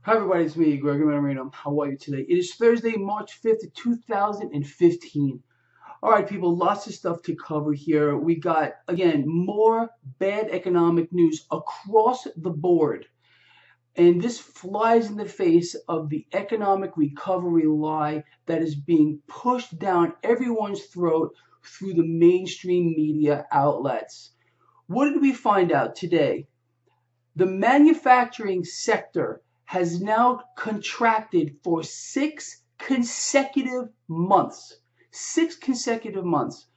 Hi everybody, it's me, Greg Mannarino. How are you today? It is Thursday, March 5th, 2015. All right, people, lots of stuff to cover here. We got, again, more bad economic news across the board. And this flies in the face of the economic recovery lie that is being pushed down everyone's throat through the mainstream media outlets. What did we find out today? The manufacturing sector has now contracted for 6 consecutive months. 6 consecutive months.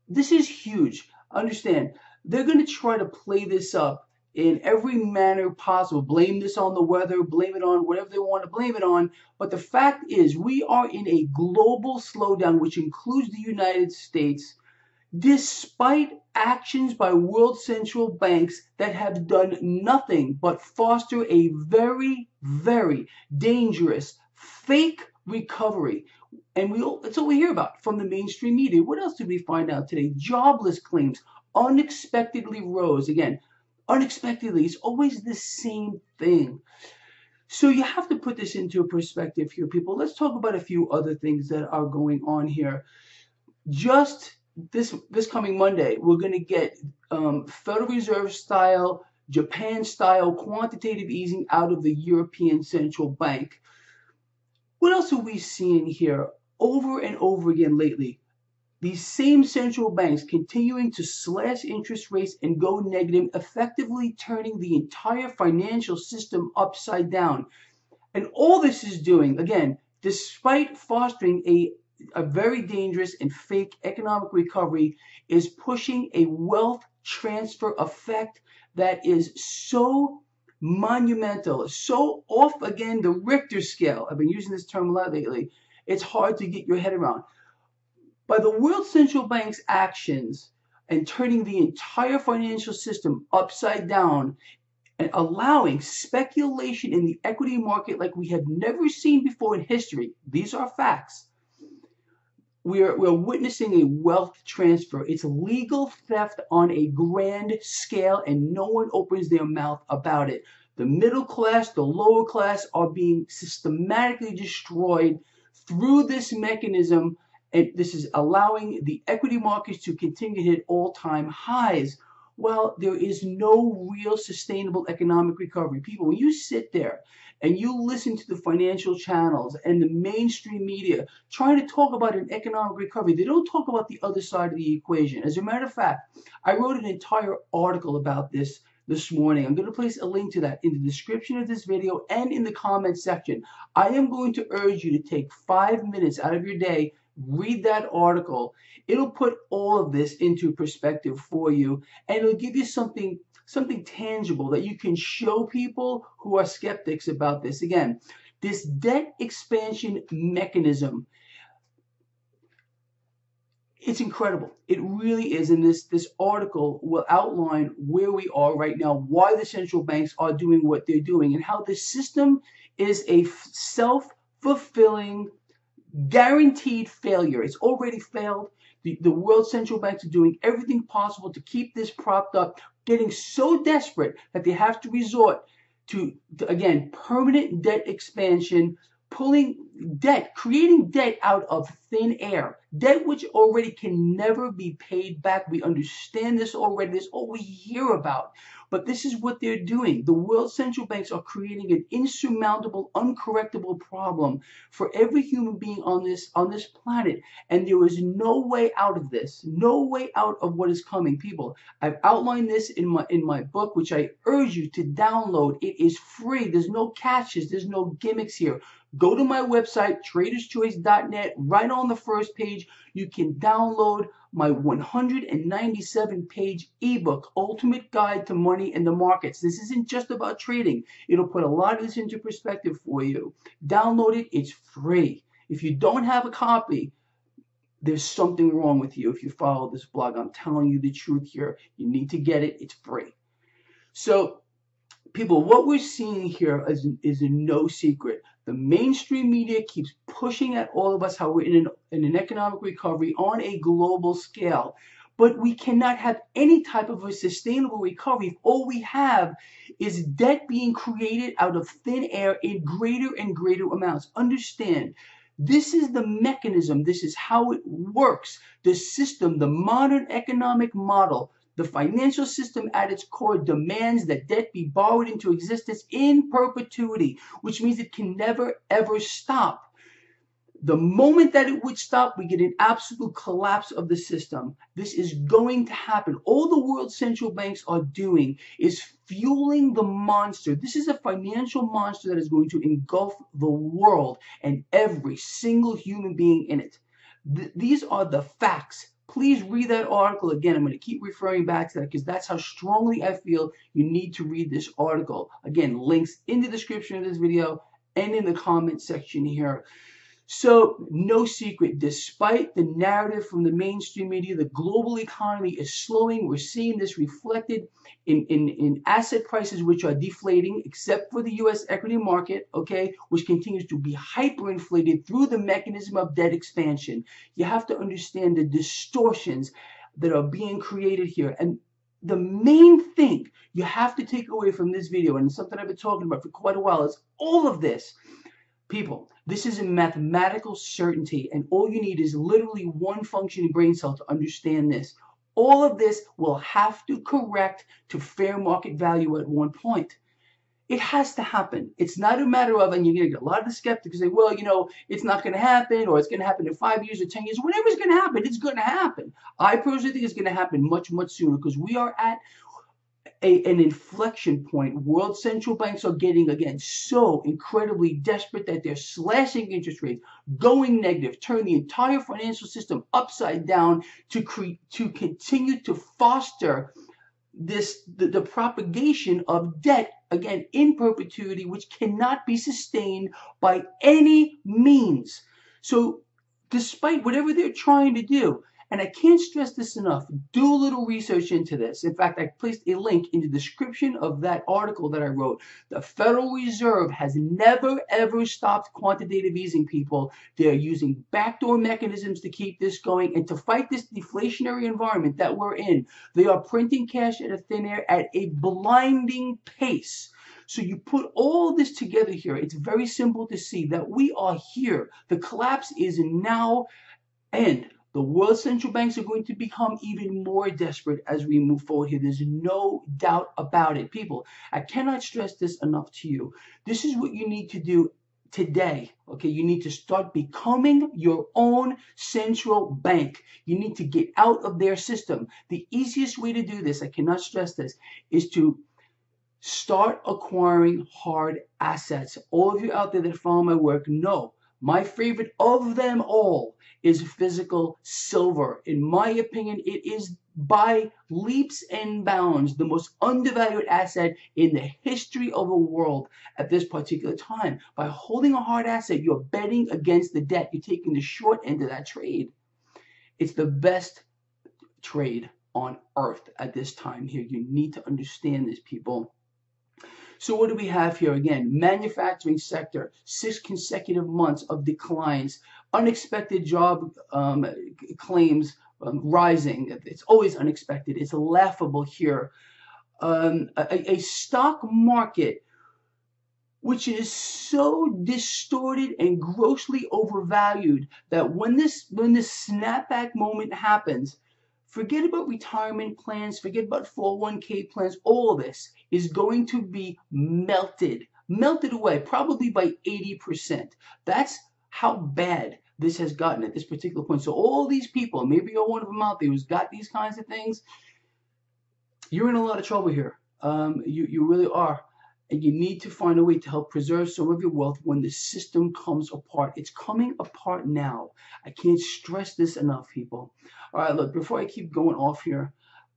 This is huge. Understand, they're going to try to play this up in every manner possible. Blame this on the weather, blame it on whatever they want to blame it on. But the fact is, we are in a global slowdown, which includes the United States, despite actions by world central banks that have done nothing but foster a very, very dangerous fake recovery. And that's what we hear about from the mainstream media. What else did we find out today? Jobless claims unexpectedly rose. Again, unexpectedly, it's always the same thing. So you have to put this into perspective here, people. Let's talk about a few other things that are going on here. Just this coming Monday, we're going to get Federal Reserve style, Japan style quantitative easing out of the European Central Bank. What else are we seeing here over and over again lately? These same central banks continuing to slash interest rates and go negative, effectively turning the entire financial system upside down. And all this is doing, again, despite fostering a very dangerous and fake economic recovery, is pushing a wealth transfer effect that is so monumental, so off again the Richter scale. I've been using this term a lot lately. It's hard to get your head around. By the world central bank's actions and turning the entire financial system upside down and allowing speculation in the equity market like we have never seen before in history, these are facts. We're witnessing a wealth transfer. It's legal theft on a grand scale, and no one opens their mouth about it. The middle class, the lower class are being systematically destroyed through this mechanism, and this is allowing the equity markets to continue to hit all-time highs. Well, there is no real sustainable economic recovery. People, when you sit there and you listen to the financial channels and the mainstream media trying to talk about an economic recovery, they don't talk about the other side of the equation. As a matter of fact, I wrote an entire article about this morning. I'm going to place a link to that in the description of this video and in the comment section. I am going to urge you to take 5 minutes out of your day, read that article. It'll put all of this into perspective for you, and it'll give you something tangible that you can show people who are skeptics about this. Again, this debt expansion mechanism, it's incredible. It really is. And this article will outline where we are right now, why the central banks are doing what they're doing, and how the system is a self-fulfilling, guaranteed failure. It's already failed. The world central banks are doing everything possible to keep this propped up, getting so desperate that they have to resort to again, permanent debt expansion, pulling debt, creating debt out of thin air, debt which already can never be paid back. We understand this already. This is all we hear about. But this is what they're doing. The world central banks are creating an insurmountable, uncorrectable problem for every human being on this planet. And there is no way out of this, no way out of what is coming. People, I've outlined this in my book, which I urge you to download. It is free. There's no catches. There's no gimmicks here. Go to my website, traderschoice.net. Right on the first page, you can download my 197-page ebook, Ultimate Guide to Money and the Markets. This isn't just about trading. It'll put a lot of this into perspective for you. Download it. It's free. If you don't have a copy, there's something wrong with you if you follow this blog. I'm telling you the truth here. You need to get it. It's free. So, people, what we're seeing here is no secret. The mainstream media keeps pushing at all of us how we're in an economic recovery on a global scale. But we cannot have any type of a sustainable recovery if all we have is debt being created out of thin air in greater and greater amounts. Understand, this is the mechanism, this is how it works. The system, the modern economic model, the financial system at its core demands that debt be borrowed into existence in perpetuity, which means it can never ever stop. The moment that it would stop, we get an absolute collapse of the system. This is going to happen. All the world's central banks are doing is fueling the monster. This is a financial monster that is going to engulf the world and every single human being in it. These are the facts. Please read that article again. I'm going to keep referring back to that because that's how strongly I feel you need to read this article. Again, links in the description of this video and in the comment section here. So, no secret, despite the narrative from the mainstream media, the global economy is slowing. We're seeing this reflected in asset prices, which are deflating, except for the U.S. equity market, okay, which continues to be hyperinflated through the mechanism of debt expansion. You have to understand the distortions that are being created here. And the main thing you have to take away from this video, and something I've been talking about for quite a while, is all of this. People, this is a mathematical certainty, and all you need is literally one functioning brain cell to understand this. All of this will have to correct to fair market value at one point. It has to happen. It's not a matter of, and you're going to get a lot of the skeptics say, well, you know, it's not going to happen, or it's going to happen in 5 years or 10 years. Whatever's going to happen, it's going to happen. I personally think it's going to happen much, much sooner because we are at an inflection point. World central banks are getting, again, so incredibly desperate that they're slashing interest rates, going negative, turn the entire financial system upside down to continue to foster the propagation of debt, again, in perpetuity, which cannot be sustained by any means. So despite whatever they're trying to do, and I can't stress this enough, do a little research into this. In fact, I placed a link in the description of that article that I wrote. The Federal Reserve has never, ever stopped quantitative easing, people. They're using backdoor mechanisms to keep this going and to fight this deflationary environment that we're in. They are printing cash out of thin air at a blinding pace. So you put all this together here, it's very simple to see that we are here. The collapse is now, and the world central banks are going to become even more desperate as we move forward here. There's no doubt about it. People, I cannot stress this enough to you. This is what you need to do today. Okay, you need to start becoming your own central bank. You need to get out of their system. The easiest way to do this, I cannot stress this, is to start acquiring hard assets. All of you out there that follow my work know my favorite of them all is physical silver. In my opinion, it is by leaps and bounds the most undervalued asset in the history of the world at this particular time. By holding a hard asset, you're betting against the debt. You're taking the short end of that trade. It's the best trade on earth at this time here. You need to understand this, people. So what do we have here? Again, manufacturing sector, 6 consecutive months of declines, unexpected job claims rising. It's always unexpected. It's laughable here. A stock market which is so distorted and grossly overvalued that when this snapback moment happens, forget about retirement plans, forget about 401k plans, all this is going to be melted away, probably by 80%. That's how bad this has gotten at this particular point. So all these people, maybe you're one of them out there who's got these kinds of things, you're in a lot of trouble here. You really are. And you need to find a way to help preserve some of your wealth when the system comes apart. It's coming apart now. I can't stress this enough, people. All right, look, before I keep going off here,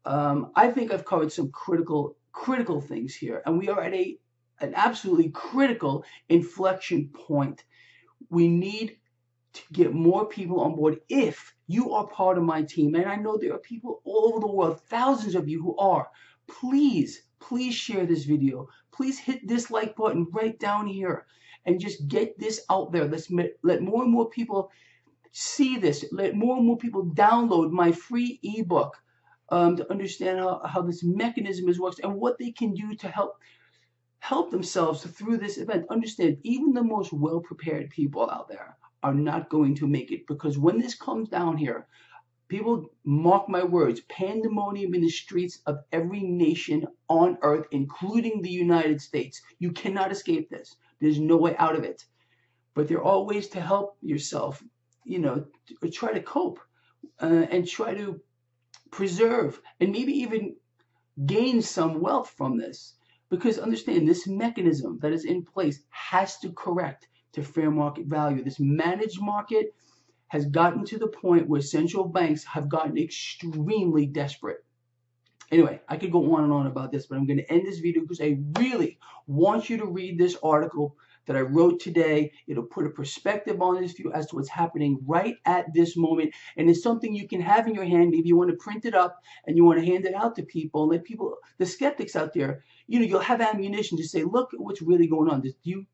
I think I've covered some critical things here. And we are at an absolutely critical inflection point. We need to get more people on board. If you are part of my team, and I know there are people all over the world, thousands of you who are, please share this video. Please hit this like button right down here and just get this out there. Let more and more people see this. Let more and more people download my free ebook, to understand how this mechanism works and what they can do to help themselves through this event. Understand, even the most well-prepared people out there are not going to make it, because when this comes down here, people, mark my words, pandemonium in the streets of every nation on earth, including the United States. You cannot escape this. There's no way out of it. But there are ways to help yourself, try to cope, and try to preserve and maybe even gain some wealth from this. Because understand, this mechanism that is in place has to correct to fair market value. This managed market has gotten to the point where central banks have gotten extremely desperate. Anyway, I could go on and on about this, but I'm going to end this video because I really want you to read this article that I wrote today. It'll put a perspective on this view as to what's happening right at this moment. And it's something you can have in your hand. Maybe you want to print it up and you want to hand it out to people and let people, the skeptics out there, you'll have ammunition to say, look at what's really going on.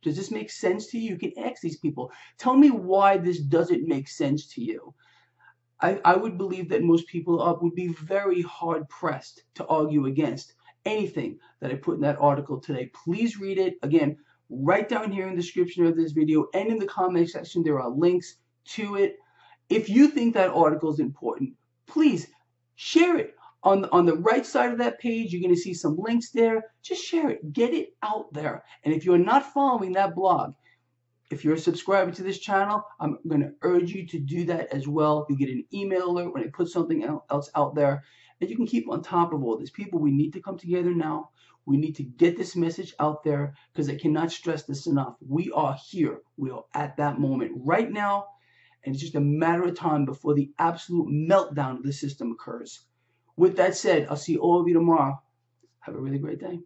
Does this make sense to you? You can ask these people. Tell me why this doesn't make sense to you. I would believe that most people would be very hard pressed to argue against anything that I put in that article today. Please read it. Again, right down here in the description of this video and in the comment section, there are links to it. If you think that article is important, please share it. On the right side of that page, you're going to see some links there. Just share it. Get it out there. And if you're not following that blog, if you're a subscriber to this channel, I'm going to urge you to do that as well. You get an email alert when I put something else out there. And you can keep on top of all this. People, we need to come together now. We need to get this message out there because I cannot stress this enough. We are here. We are at that moment right now. And it's just a matter of time before the absolute meltdown of the system occurs. With that said, I'll see all of you tomorrow. Have a really great day.